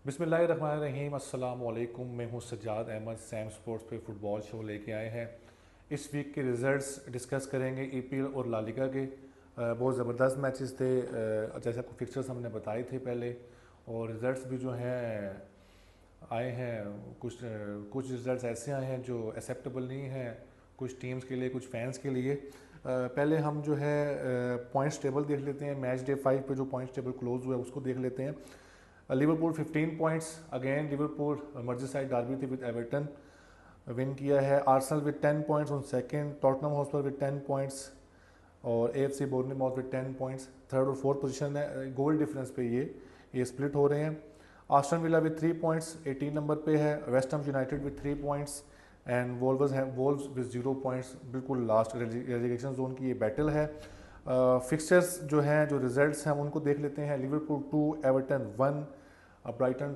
बिस्मिल्लाहिर्रहमानिर्रहीम अस्सलाम वालेकुम। मैं हूं सज्जाद अहमद। सैम स्पोर्ट्स पे फ़ुटबॉल शो लेके आए हैं। इस वीक के रिज़ल्ट्स डिस्कस करेंगे ईपीएल और ला लीगा के। बहुत ज़बरदस्त मैचेस थे, जैसा फिक्चर्स हमने बताए थे पहले। और रिज़ल्ट्स भी जो हैं आए हैं, कुछ रिज़ल्ट्स ऐसे आए हैं जो एक्सेप्टेबल नहीं हैं कुछ टीम्स के लिए, कुछ फैंस के लिए। पहले हम जो है पॉइंट्स टेबल देख लेते हैं। मैच डे 5 पे जो पॉइंट्स टेबल क्लोज हुआ है उसको देख लेते हैं। Liverpool 15 points, again Liverpool Merseyside derby थी विद एवर्टन, विन किया है। Arsenal with 10 points on second, Tottenham Hotspur with 10 points और AFC Bournemouth with 10 points third और फोर्थ पोजीशन है। गोल डिफरेंस पे ये स्प्लिट हो रहे हैं। Aston Villa with 3 points 18 number पे है। West Ham United with 3 points and Wolves with 0 points. बिल्कुल लास्ट रेलीगेशन जोन की ये बैटल है। फिक्सचर्स जो हैं, जो रिजल्ट्स हैं उनको देख लेते हैं। Liverpool 2 Everton 1, Brighton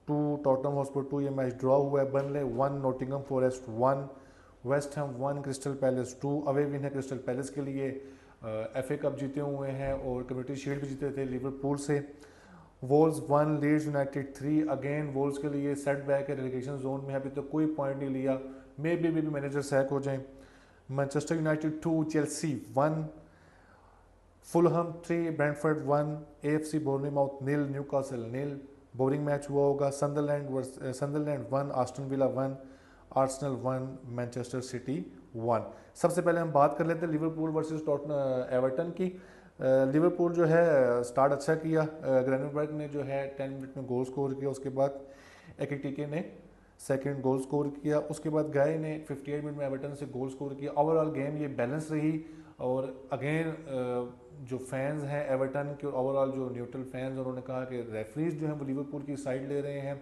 2 Tottenham Hotspur 2, ये मैच ड्रॉ हुआ है। Burnley 1 Nottingham Forest 1, West Ham 1 Crystal Palace 2। Away win है क्रिस्टल पैलेस के लिए। एफए कप जीते हुए हैं और कम्युनिटी शील्ड भी जीते थे लिवरपूल से। वोल्स 1 लीड्स यूनाइटेड 3, अगेन वोल्स के लिए सेट बैक है, रेलीगेशन जोन में अभी तो कोई पॉइंट नहीं लिया। मे बी मैनेजर सैक हो जाए। Manchester United 2 Chelsea 1, Fulham 3 Brentford 1, AFC Bournemouth 0 Newcastle 0। Boring match हुआ होगा। Sunderland 1 Aston Villa 1, Arsenal 1 Manchester City 1। सबसे पहले हम बात कर लेते हैं लिवरपूल वर्सेस एवर्टन की। लिवरपूल जो है स्टार्ट अच्छा किया। ग्रेनबर्ग ने जो है 10 मिनट में गोल स्कोर किया। उसके बाद एकिटिके ने सेकंड गोल स्कोर किया। उसके बाद गाय ने 58 मिनट में एवर्टन से गोल स्कोर किया। ओवरऑल गेम ये बैलेंस रही। और अगेन जो फैंस हैं एवर्टन के, ओवरऑल जो न्यूट्रल फैंस, उन्होंने कहा कि रेफरीज जो हैं वो लिवरपूल की साइड ले रहे हैं।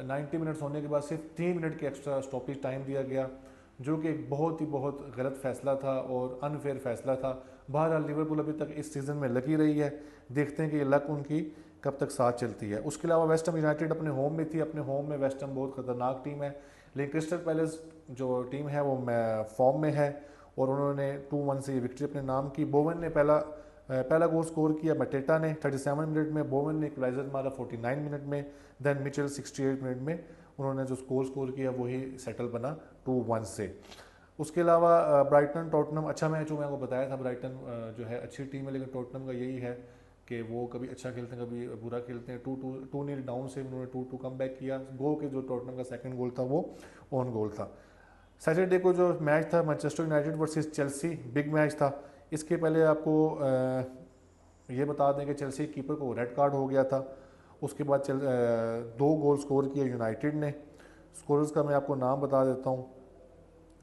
90 मिनट्स होने के बाद सिर्फ 3 मिनट के एक्स्ट्रा स्टॉपेज टाइम दिया गया, जो कि एक बहुत गलत फैसला था और अनफेयर फैसला था। बहरहाल लिवरपूल अभी तक इस सीज़न में लगी रही है। देखते हैं कि ये लक उनकी कब तक साथ चलती है। उसके अलावा वेस्ट हैम यूनाइटेड अपने होम में थी। अपने होम में वेस्ट हैम बहुत खतरनाक टीम है, लेकिन क्रिस्टल पैलेस जो टीम है वो फॉर्म में है और उन्होंने 2-1 से ये विक्ट्री अपने नाम की। बोवन ने पहला गोल स्कोर किया मटेटा ने 37 मिनट में। बोवन ने इक्वलाइजर मारा 49 मिनट में। देन मिचेल 68 मिनट में। उन्होंने जो स्कोर किया वही सेटल बना 2-1 से। उसके अलावा ब्राइटन टॉटनहम अच्छा मैच हुआ। मैं आपको बताया था ब्राइटन जो है अच्छी टीम है, लेकिन टॉटनहम का यही है कि वो कभी अच्छा खेलते हैं कभी बुरा खेलते हैं। 2-0 डाउन से उन्होंने 2-2 कम बैक किया। गो के जो टॉटनहम का सेकंड गोल था वो ऑन गोल था। सैटरडे को जो मैच था Manchester United versus Chelsea, big match था। इसके पहले आपको ये बता दें कि चेल्सी कीपर को रेड कार्ड हो गया था। उसके बाद 2 गोल स्कोर किए यूनाइटेड ने। स्कोरर्स का मैं आपको नाम बता देता हूँ।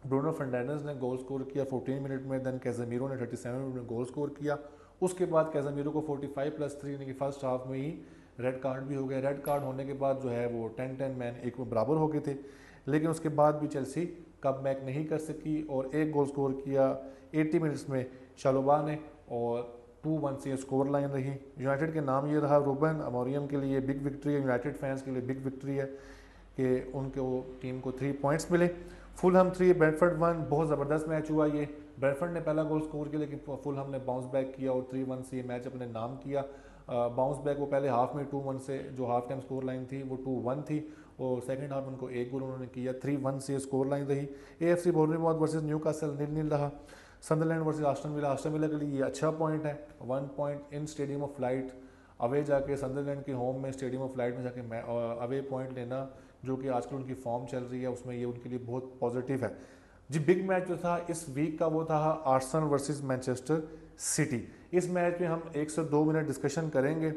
ब्रूनो फर्नांडिस ने गोल स्कोर किया 14 मिनट में। देन कैज़ेमीरो ने 37 मिनट में गोल स्कोर किया। उसके बाद कैज़ेमीरो को 45+3 यानी कि फर्स्ट हाफ में ही रेड कार्ड भी हो गया। रेड कार्ड होने के बाद जो है वो 10-10 मैन एक बराबर हो गए थे, लेकिन उसके बाद भी चेल्सी कम बैक नहीं कर सकी और एक गोल स्कोर किया 80 मिनट्स में शालोबा ने और 2-1 से स्कोर लाइन रही। यूनाइटेड के नाम ये रहा रूबन अमोरियम के लिए बिग विक्ट्री है, यूनाइटेड फैंस के लिए बिग विक्ट्री है कि उनके वो टीम को 3 पॉइंट्स मिले। फुलहम 3 ब्रेंटफोर्ड 1, बहुत ज़बरदस्त मैच हुआ ये। ब्रेंटफोर्ड ने पहला गोल स्कोर किया, लेकिन फुलहम ने बाउंस बैक किया और 3-1 से ये मैच अपने नाम किया। बाउंस बैक वो पहले हाफ में 2-1 से जो हाफ टाइम स्कोर लाइन थी वो 2-1 थी और सेकंड हाफ में उनको एक गोल उन्होंने किया। 3-1 से स्कोर लाइन रही। एएफसी बोर्नमouth वर्सेस न्यूकासल 0-0 रहा। संदरलैंड वर्सेस आस्टन विला के लिए ये अच्छा पॉइंट है। 1 point in stadium of light. Away जाके संदरलैंड के होम में स्टेडियम ऑफ लाइट में जाके अवे पॉइंट लेना, जो कि आजकल उनकी फॉर्म चल रही है, उसमें ये उनके लिए बहुत पॉजिटिव है जी। बिग मैच जो था इस वीक का वो था आर्सेनल वर्सेस मैनचेस्टर सिटी। इस मैच में हम 1 से 2 मिनट डिस्कशन करेंगे।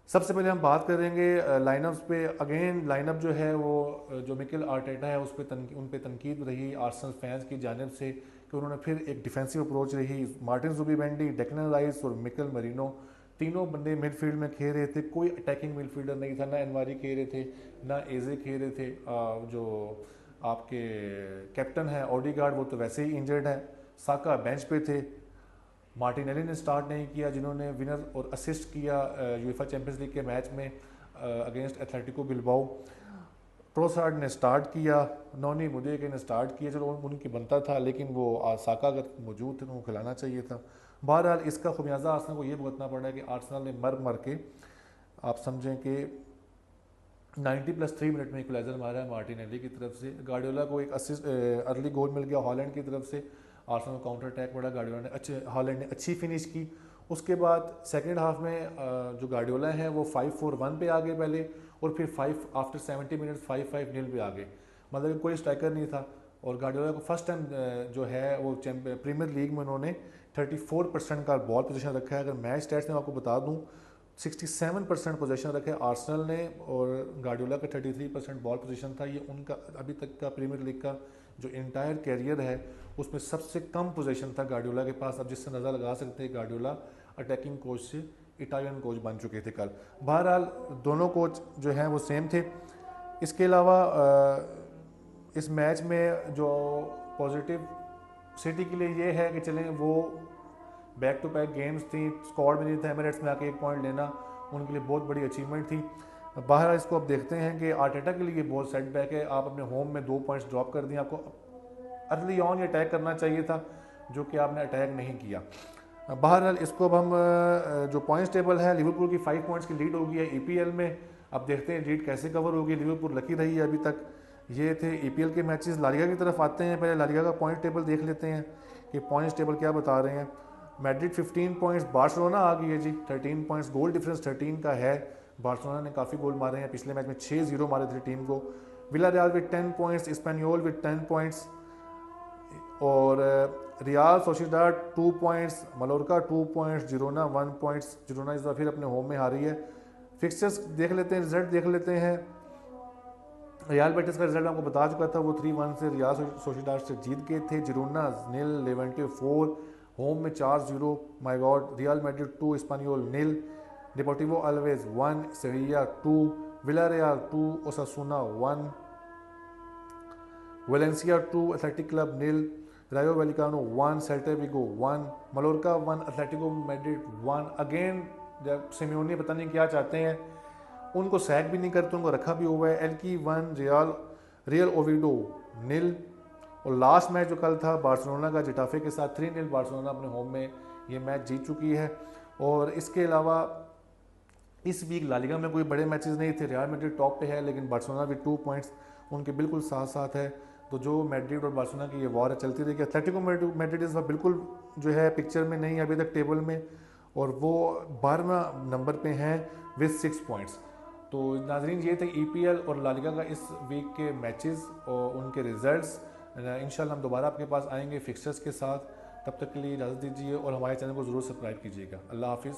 सबसे पहले हम बात करेंगे लाइनअप्स पे। अगेन लाइनअप जो है वो जो मिकेल आर्टेटा है उन पे तनकीद रही आर्सेनल फैंस की जानिब से कि उन्होंने फिर एक डिफेंसिव अप्रोच रही। मार्टिन जुबिमेंडी, डेक्लन राइस और मिकेल मरीनो तीनों बंदे मिडफील्ड में खेल रहे थे। कोई अटैकिंग मिडफील्डर नहीं था। ना एनवारी खेल रहे थे, ना एजे खेल रहे थे। जो आपके कैप्टन है ओडीगार्ड वो तो वैसे ही इंजर्ड है। साका बेंच पे थे। मार्टिनेली ने स्टार्ट नहीं किया, जिन्होंने विनर और असिस्ट किया यूएफए चैंपियंस लीग के मैच में अगेंस्ट एथलेटिको बिल्बाओ। ट्रोसार्ड ने स्टार्ट किया, नोनी मुदेके ने स्टार्ट किया। चलो उनकी बनता था, लेकिन वो साका अगर मौजूद थे तो उनको खिलाना चाहिए था। बहरहाल इसका खुमियाजा आर्सेनल को ये भुगतना पड़ा है कि आर्सेनल ने मर के आप समझें कि 90+3 मिनट में इक्वलाइजर मारा है मार्टिनेली की तरफ से। गार्डियोला को एक असिस्ट अर्ली गोल मिल गया हॉलैंड की तरफ से। आर्सेनल काउंटर अटैक बढ़ा, गार्डियोला ने हॉलैंड ने अच्छी फिनिश की। उसके बाद सेकंड हाफ में जो गार्डियोला है वो 5-4-1 पे आ गए पहले, और फिर 5 आफ्टर 70 मिनट्स 5-5-0 पे आ गए। मतलब कि कोई स्ट्राइकर नहीं था। और गार्डियोला को फर्स्ट टाइम जो है वो प्रीमियर लीग में उन्होंने 34% का बॉल पोजीशन रखा है। अगर मैच स्टैट्स में आपको बता दूं 67% पोजीशन रखे आर्सेनल ने, और गार्डियोला का 33% बॉल पोजीशन था। ये उनका अभी तक का प्रीमियर लीग का जो इंटायर कैरियर है उसमें सबसे कम पोजीशन था गार्डियोला के पास। अब जिससे नज़र लगा सकते हैं गार्डियोला अटैकिंग कोच से इटालियन कोच बन चुके थे कल। बहरहाल दोनों कोच जो हैं वो सेम थे। इसके अलावा इस मैच में जो पॉजिटिव सिटी के लिए ये है कि चलें वो बैक टू बैक गेम्स थी, स्क्वाड में नहीं था, एमिरेट्स में आके 1 पॉइंट लेना उनके लिए बहुत बड़ी अचीवमेंट थी। बाहर इसको अब देखते हैं कि आर्टेटा के लिए बहुत सेटबैक है। आप अपने होम में 2 पॉइंट्स ड्रॉप कर दिए, आपको अर्ली ऑन ये अटैक करना चाहिए था, जो कि आपने अटैक नहीं किया। बहरहाल इसको अब हम जो पॉइंट्स टेबल है, लिवरपूल की 5 पॉइंट्स की लीड होगी है ईपीएल में। अब देखते हैं लीड कैसे कवर होगी। लिवरपूल लकी रही है अभी तक। ये थे ईपीएल के मैचेस। लालिगा की तरफ आते हैं, पहले लालिगा का पॉइंट टेबल देख लेते हैं कि पॉइंट्स टेबल क्या बता रहे हैं। मैड्रिड 15 पॉइंट्स, बार्सिलोना आ गई है जी 13 पॉइंट्स, गोल डिफरेंस 13 का है। बार्सिलोना ने काफ़ी गोल मारे हैं, पिछले मैच में 6-0 मारे थे टीम को। Villarreal with 10 points, Espanyol with 10 points, और Real Sociedad 2 points, Mallorca 2 points, Girona 1 points. Girona इस बार फिर अपने होम में हारी है। फिक्सचर्स देख लेते हैं, रिजल्ट देख लेते हैं। रियाल बेटिस का रिजल्ट आपको बता चुका था, वो 3-1 से रियाल सोसिएदाद से जीत गए थे। जिरोना 0, लेवेंटे 4, होम में 4-0, my God. Real Madrid 2, Espanyol 0, Deportivo Alavés 1, Sevilla 2, Villarreal 2, Osasuna 1, Valencia 2, Athletic Club 0, Rayo Vallecano 1, Celta Vigo 1, Mallorca 1, Atlético Madrid 1। Again जब सिमियोनी पता नहीं क्या चाहते हैं, उनको सैक भी नहीं करते, उनको रखा भी हुआ है। Elche 1, Real Oviedo 0। और लास्ट मैच जो कल था बार्सिलोना का जिटाफे के साथ 3-0 बार्सिलोना अपने होम में ये मैच जीत चुकी है। और इसके अलावा इस वीक लालिगा में कोई बड़े मैचेस नहीं थे। रियल मैड्रिड टॉप पे है, लेकिन बार्सिलोना भी 2 पॉइंट्स उनके बिल्कुल साथ साथ है। तो जो मैड्रिड और बार्सिलोना की ये वॉर है चलती रहेगी। एथलेटिको मैड्रिड इस बार बिल्कुल जो है पिक्चर में नहीं है अभी तक टेबल में, और वो 12वां नंबर पे हैं विद 6 पॉइंट्स। तो नाजरीन ये थे ईपीएल और लालिगा का इस वीक के मैचेस और उनके रिजल्ट्स। इंशाल्लाह हम दोबारा आपके पास आएंगे फिक्सचर्स के साथ। तब तक के लिए इजाज़त दीजिए और हमारे चैनल को ज़रूर सब्सक्राइब कीजिएगा। अल्लाह हाफिज़।